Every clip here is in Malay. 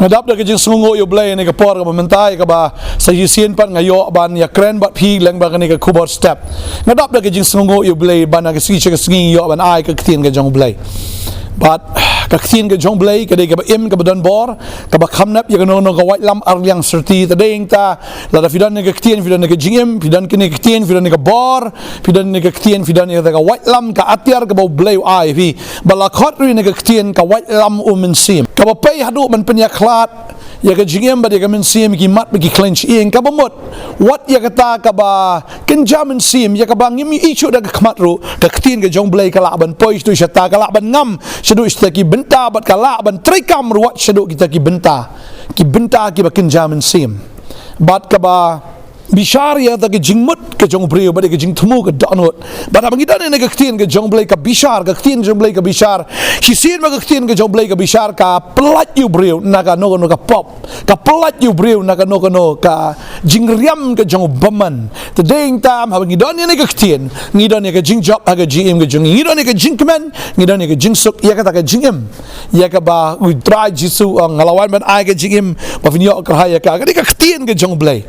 ngadap da kejing sungo yo blay ni ka por ka Bantei ka ba sa yusien pan ngayo ban ya kren bat pi leng ba ni ka khubor step ngadap da kejing sungo yo blay ban ka si ka singi yo ban ai ka ktien ka jong blay but ka ktien ka jong blay ka de ka ba im ka ba don bor ka ba khamnap ya ka no ka white lam arliang serti ta ding ta la da fidan ni ka ktien fidan ni ka jingim fidan ni ka ktien fidan ni ka bor fidan ni ka ktien fidan ni ka white lam ka atiar ka ba blay ai fi bala khot ri ni ka ktien ka white lam sim ka ba pay hadu man penya klat ya ka jingem ba ya ka men sim ki mat ki clench ing ka ba mot what ya kata ka ba ken jamin sim ya ka ba ngim ichu da ka kmat ru ka ktien ka jong blay ka la ban poi tu shata ka la ban ngam shadu ista ki benta bat ka la ban trikam ru wat shadu kita ki benta ki ba ken jamin sim bat ka ba bishar ya ta ke jingmut ke jong brio ba ke jing thumu ke donot ba ta bangita ne ke ktien ke jong blay ka bishar ka ktien jong blay ka bishar hisin ma ke ktien ke jong blay ka bishar ka plat yu brio na ka no ka pop ka plat yu brio na ka no ka jingriam ke jong baman te ding tam ha ngidon ne ke ktien ngidon ne ke jing job ha ke gm ke jong ngidon ne ke jing kmen ngidon ne ke jing suk ya ka ta ke jingem ya ka ba we try jisu ngalawan ban ai ke jingem ba vinyo ka ha ya ka ke ktien ke jong blay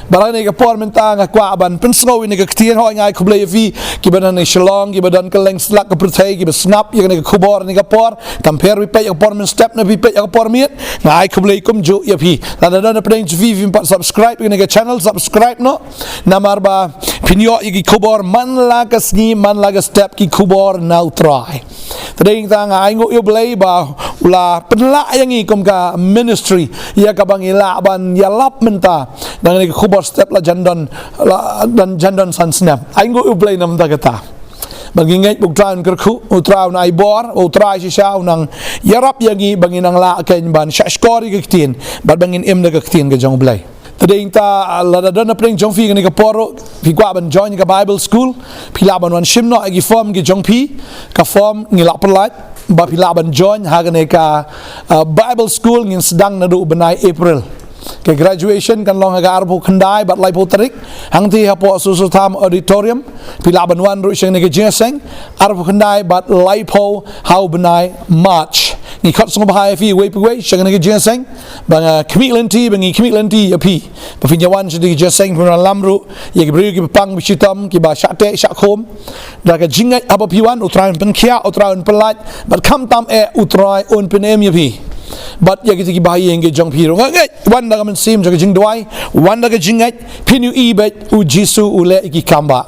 ba ne por mentang kwa ban pensno ni ka ktien ho ngai khublei fi ki badan ni Shillong ki badan ka leng slak ka Bantei ki snap ya ni ka khubor ni ka por compare wi pe ya por men step na wi pe ya por miet ngai khublei kum ju ya fi la da na pren vi vi pat subscribe ni ka channel subscribe no namar ba pinyo ki khubor man la ka sni man la ka step ki khubor now try tading ta ngai ngo yo blei ba la penla yang i kum ka ministry ya ka bang ila ban ya lap menta dan ni khubor step la jandon dan jandon san snap ai ngo ublay nam ta kata bangingay bugtraun kerku utraun ai bor utrai si sha unang yarap yangi bangin ang la ken ban sha skori gektin bad bangin im da gektin ke jong blay tading ta la da na pring jong fi ni ka poro fi kwa ban join ka bible school pila ban wan shimno agi form ki jong pi ka form ngila pelat ba pila ban join ha ne ka bible school ngin sedang na du benai April ke graduation kan long aga arbu khandai bat lai potrik hang ti hapo susu tham auditorium pila ban wan ru sheng ne ke jeseng arbu khandai bat lai po how benai march ni khot song bahai fi we pi sheng ne ke jeseng bang kmilanti bangi kmilanti api pa fin yawan shdi ke jeseng pun lamru ye ke bri ke pang bichitam ki ba shate shakhom da ka jingai aba piwan utrain pen khia utrain pelat bat kham tam e utrai on pen em ye pi but ya kita ki bahaya nge jong piro ngai wan da men sim jong jing dwai wan da jing ngai pinu i bet u jisu u le ki kamba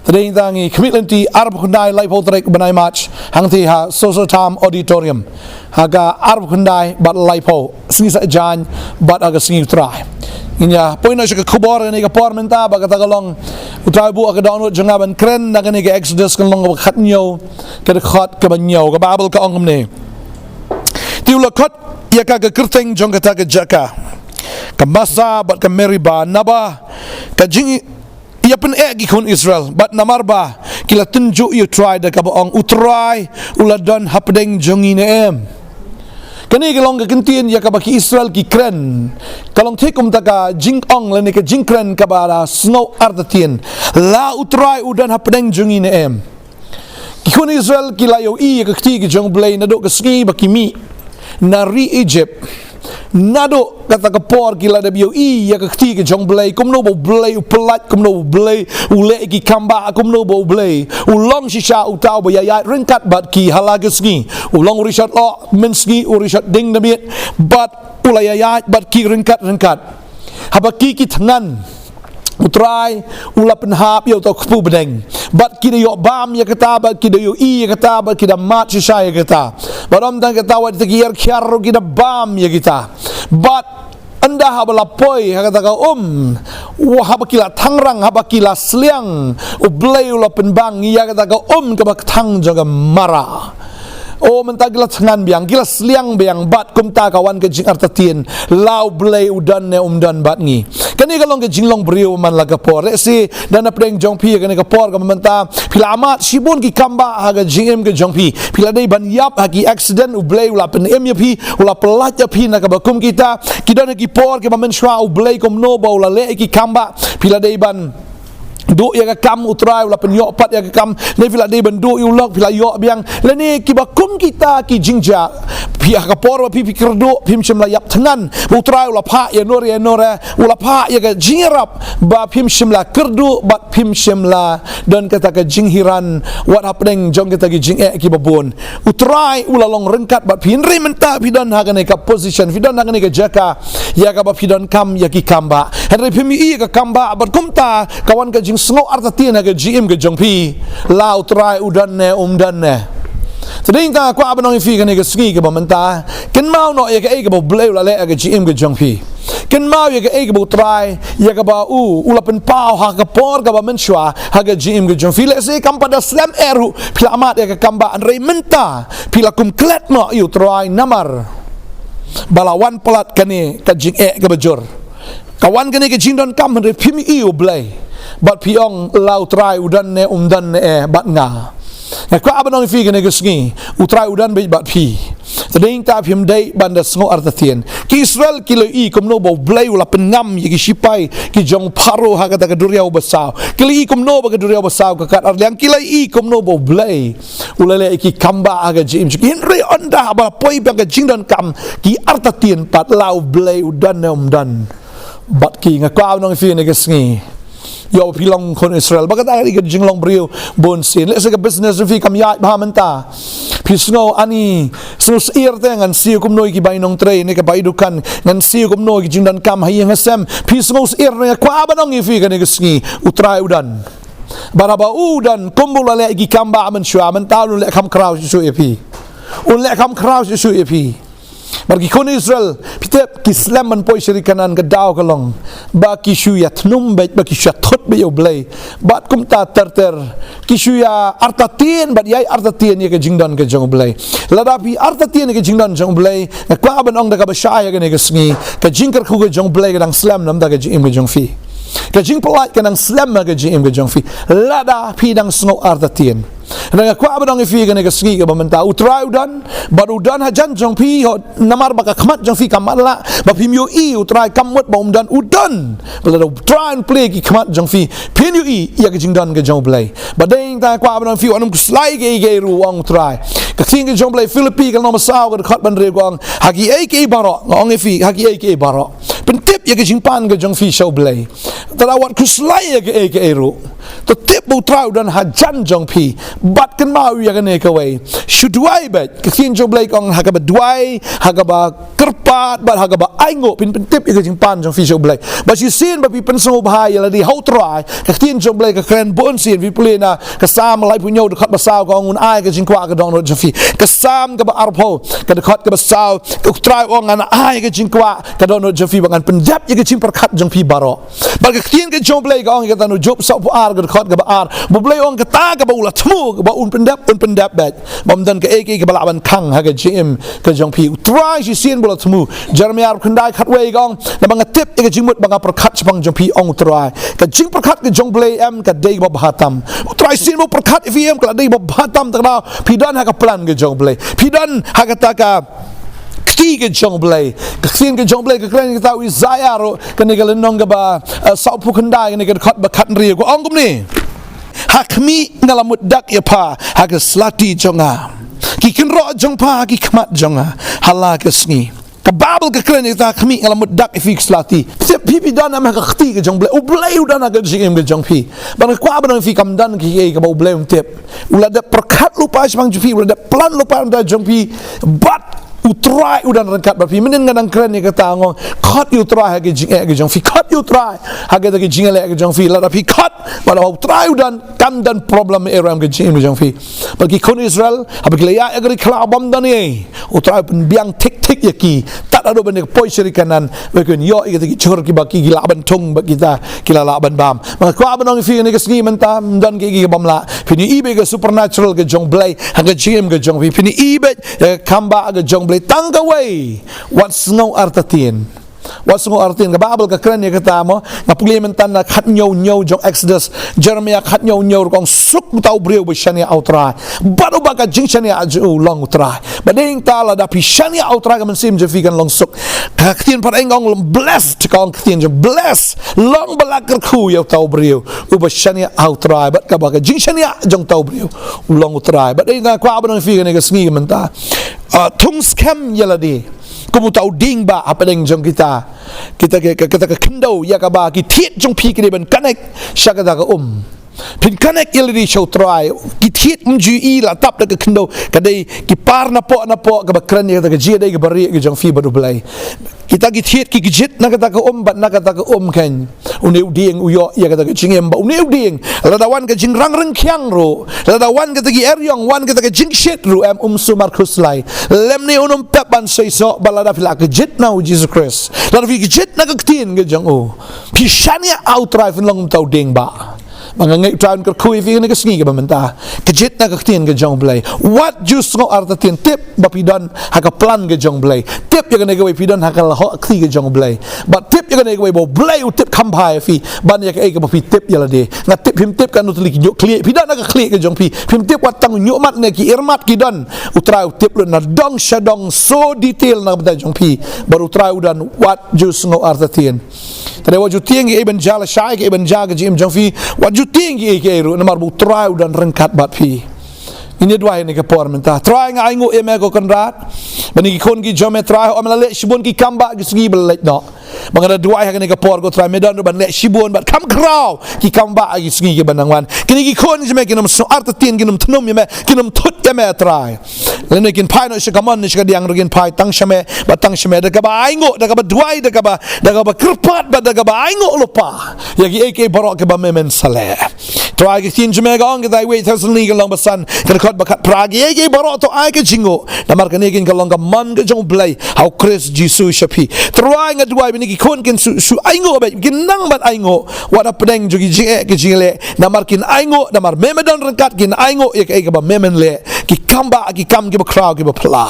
tading tangi kmilanti arab khandai lai potrek banai match hang ti ha social time auditorium haga arab khandai bat lai po singi sa jan bat aga singi try inya poina shaka khubor ni ka por menta ba ka tagalong utrai bu aga download janga ban kren na ni ka exodus kan long khat nyo ka khat ka ban nyo ka babel ka ongam ne tiula kot ya ka kerteng jong kata ke jaka ka masa bat ka meriba naba ka jing ya pen gi kun Israel bat namar ba kila tunjuk you try da ka ong utrai uladon hapdeng jongi ne em kani ke long ka kentien ya ka ba ki Israel ki kren kalong thekum ta ka jing ong le ne ka jing kren ka ba snow ardatien la utrai udan hapdeng jongi ne em ki kun Israel kila yo i ka kti ki jong blay na do ka ski ba ki mi nari Egypt nado kata ka por kila da bio i ya ka kti ke jong blay kum no bo blay u pelat kum no blay u le ki kamba kum no bo blay u long shisha u tau bo ya ringkat bat ki halagesgi u long rishat lo menski u rishat ding da biet bat u la ya bat ki ringkat habaki ki tangan utrai ula penhap yo to kpu bedeng bat kida yo bam ya kata bat kida yo i ya kata bat kida mat shisha ya kata barom dan kata wat kiar kiar kida bam ya kita bat anda habala poi kata ka habakila tangrang habakila sliang ublay ula penbang ya kata ka ke bak tang jaga mara oh mentagila tangan biang gila sliang biang bat kumta kawan ke jing artatien lau blay udan ne umdan bat ngi kani kalong ke jinglong brio man laga por si dan apreng jong pi kani ka por ka menta pilamat sibun ki kamba haga jingem ke jong pi pila dei ban yap hagi accident u blay ula pen em pi ula pelat ya pi na ka bakum kita kidane ki por ke men shwa u blay kom no ba ula le ki kamba pila dei ban duk ya kam utrai ula pen yok pat ya kam ne vila de bendu yu lok vila yok biang le ni ki ba kum kita ki jingja pia ka por pi pikir do pim shim la yap tangan utrai ula pha ya nor ula pha ya ka jingrap ba pim shim la kerdu bat pim shim la dan kata ka jinghiran what happening jong kita ki jing ki babon utrai ula long rengkat bat pin ri menta pidan ha ka ne ka position pidan ha ka ne ka jaka ya ka ba pidan kam ya ki kamba henry pim i ka kamba bat kumta kawan ka jing sngo arta tien ga GM ga jongpi lau trai udan ne dan ne tading ta kwa abanong fi ga ne ga ski ga bamanta ken mau no ya ga e ga bo bleu la le ga GM ga jongpi ken mau ya ga e ga bo trai ya ga ba ula pen pau ha ga por ga ba menshwa ha ga GM ga jongpi le se kam pada slam eru pila amat ya ga kamba an rei menta pila kum klet no yu trai namar balawan pelat kane ka jing ga bajor kawan kane ga jing don kam re pimi iu blai bat piong lau trai udan ne dan ne bat nga ya kwa abanong fi gane gesngi utrai udan be bat pi tading ta phim dei banda sngo artatien ki Israel kilo i komno bo blai ula pengam yi sipai ki jong paro ha kata kaduriau basau kilo i komno ba kaduriau basau ka kat arliang kilo i komno bo blai ula le ki kamba aga jim kin re onda ba poi ba ka jingdan kam ki artatien pat lau blai udan ne dan bat ki nga kwa abanong fi ne gesngi yo pilong kon Israel bagat ari ga jinglong brio bon sin let's ga business fi kam ya bahamanta pisno ani sno ir te ngan si kum noi ki bai nong tre ne ka bai dukan ngan si kum noi ki jingdan kam hai ngasem pisno ir ne kwa banong fi ga ne gisngi utrai udan baraba udan kumbul le gi kamba amen shwa man taun le kam kraus su epi un le kam kraus su epi Bagi kon Israel pitep kislam man poi syarikanan ke daw kalong ba kisu ya tnum ba kisu thot be oblay bat kum ta ter kisu ya artatien bat yai artatien ye ke jingdan ke jong oblay ladapi artatien ke jingdan jong oblay na kwa ban ong da ka ba sha ya ke ne ke sngi ke jingkar khu ke jong oblay ke dang slam nam da ke jing ke jong fi ke jing polait ke dang slam ma ke jing ke jong fi lada pi dang sno artatien Nanga kwa abang ifi gane kasgi ka bamenta utrai udan baru udan hajan jong pi namar baka khamat jong fi kamala ba pimyo i utrai kamot ba umdan udan bala try and play ki khamat jong fi pinyo i ya ka jingdan ka jong play ba ding ta kwa abang fi anum slai ge ru wang try ka thing ka jong play Philippines ka no masaw ka khat ban re gwang hagi ai ke baro ngong ifi hagi ai ke baro pentip ya ka jingpan ka jong fi show play tara wat ku slai ya ke ru to tip utrai udan hajan jong pi bat kan mau ya kan ekawai shudwai bet kin jo blai kong hagaba dwai hagaba kerpat bat hagaba aingo pin tip ya jing pan jong fi jo blai ba si sin ba pi pen so bahai la di how try kin jo blai ka kren bon sin vi plena ka sam lai punyo de khat ba saw kong un ai ka jing kwa ka dong no jong fi ka sam ka ba arpo ka de khat ka ba saw ka try ong an ai ka jing kwa ka dong no jong fi bangan penjap ya ka jing per khat jong fi baro ba ka kin ka jo blai kong ka no job sa pu ar ka khat ka ba ar bo blai ong ka ta ka ba ula thmu ba un pendap bet bam dan ke ek ke balaban khang ha ke jim ke jong pi try si sien bola tmu jeremiah khandai khatwei gong na bang tip ke jingmut bang prakhat bang jong pi ong try ke jing prakhat ke jong blai am ka dei ba bhatam try sien bo prakhat vm ka dei ba bhatam ta na pidan ha ka plan ke jong blai pidan ha ka ta ka ki ke jong blai ke sien ke jong blai ke kren ke ta wi zaya ro ke ne ke lenong ga ba sau pu khandai ne ke khat ba khat ri ko ong kum ni hakmi ngalamut dak ya pa hak slati jonga ki kinro jong pa ki khmat jonga hala ke sngi ka babel ke kren ta khmi ngalamut dak fi slati se pipi dan ma ka khti ke jong ble u ble u dan ga jing ke jong pi ban kwa ban fi kam dan ki ke ba u ble um tep ula da prakhat lu pa bang jupi ula da plan lu pa da jong pi bat utrai udan rangkat bapi menen ngadang keren ni kata ngong khat utrai hage jing ke jong fi khat utrai hage ke jing le ke jong fi la tapi khat pada utrai udan kam dan problem eram ke jing ke jong fi bagi kon Israel abak le ya agri khala bam dan ni utrai pen biang tik tik yaki tak ada benda poi syarikanan bagian yo kita ki chor ki baki gila ban tung bagi kita kila la ban bam maka kwa banong fi ni ke sgi mentam dan ki bam la pini ibe ke supernatural ke jong blai hage jing ke jong fi pini ibe kamba ke jong tangaway what's no artatien Wat sungo artin ka Bible ka kren ya kata mo nga pulimentan na khat nyaw jong Exodus Jeremiah khat nyaw kong suk tau breu be shania outra baru baka jing shania aju long utra bading tala da pi shania outra ka mensim je fikan long suk ka ktien par engong blessed kong ktien je bless long balak ku ya tau breu u be shania outra bat ka baka jing shania jong tau breu long utra bading ka kwa ban fikan ka sngi menta tung scam yaladi kumu tahu ding ba apa yang jong kita ke kendo ya ka ba ki thiet jong pi ke ben kanek shakada ka pin kanek ilri show try ki thiet ju I la tap ke kendo kadai ki par na po ka ba kran ya ka ji dai ka bari ke jong fi ba du blai kita ki thiet ki jit na kata ka bat na kata ka kan uneu ding uyo ya kata ka jingem ba uneu ding la dawan ka jing rang kyang ro la dawan ka gi eryong wan ka jing shit ro sumar khuslai lemni unum pepan sei so balada fila ka jit na Jesus Christ la fi ki jit na ka tin ke jong pi shania outright long tau ding ba mga ngay traun ka kui fi ni ka sngi ka bamenta ka jit na ka tin ka jong blay what just ngo arta tin tip ba pidon ha ka plan ka jong blay tip ya ka ne ka we pidon ha ka ho kli ka jong blay but tip ya ka ne ka we bo blay u tip kam pai fi ban ya ka e ka ba pi tip ya la de nga tip him tip kan utli ki kli pidon na ka kli ka jong pi him tip wat tang nyu mat ne ki irmat ki don utra tip lu na dong shadong so detail na ba jong pi baru utra dan what just ngo arta tin tade wa ju tieng e ben jala shai ke ben jaga jim jong fi wa ju tinggi ke ru namar bu trau dan rengkat bat pi ini dua ini ke por menta try nga aingo e me ko konrat bani ki kon ki jome try o mala le shibon ki kamba ki sgi belek no bangada dua ha ke por go try medan ban le shibon bat kam kraw ki kamba ki sgi ke banangwan kini ki kon jme ki nam so arta tin ki nam thnum me ki nam thut ke me try lene kin pai no shikamon ni shikadiang rugin pai tang shame batang shame da ka ba aingo da ka ba duai da ka ba krpat ba da ka ba aingo lopa ya ki ek barok ke ba memen sale try ki tin jme ga ong dai wait has legal long basan ka bakat pragi ye baro to ai ke jingo namar ka negin ka longa man ga jong blai how Chris Jesus shapi try nga duai bini ki kon kin su aingo ba kin nang bat aingo what up deng jogi je ke jingele namar kin aingo namar memedon rengkat kin aingo ye ke ba memen le ki kamba ki kam ki ba crowd ki ba pla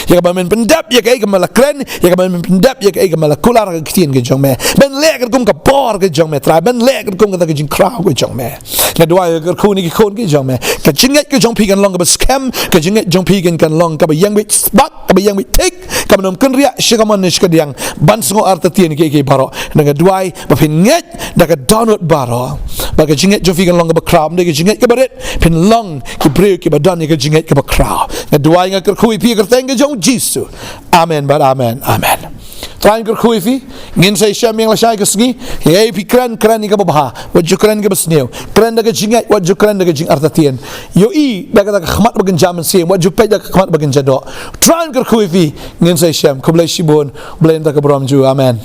ye ba men pendap ye ke mala kren ye ba men pendap ye ke mala kular ka tin ke jong me ben le ka kum ka por ke jong me try ben le ka kum ka jing crowd ke jong me nga duai ka khuni ki kon ke jong me ka jinget ke jong pi kan long ka scam ka jinget jong pi kan long ka ba yang wit bak ka ba yang wit take ka nom kan ria shikaman ni shikadiang ban sungo arta tin ke baro nga duai ba pin nget da ka download baro ba ka jinget jong pi kan long ka ba crowd de ka jinget ka baret pin long ki break ki ba dan ka jinget ka ba crowd nga duai nga ka khui pi ka teng ka jong jisu amen but amen trying ka khui fi ngin sai sham yang la shai ka sngi ye pi kran ni ka ba wat ju kran ka basneu kran da ka jinget wat ju kran da ka jing arta tin yo I da ka khmat bagan jaman sim wat ju pe da ka khmat bagan jado trying ka khui fi ngin sai sham ko blai shibon blai da ka bram ju amen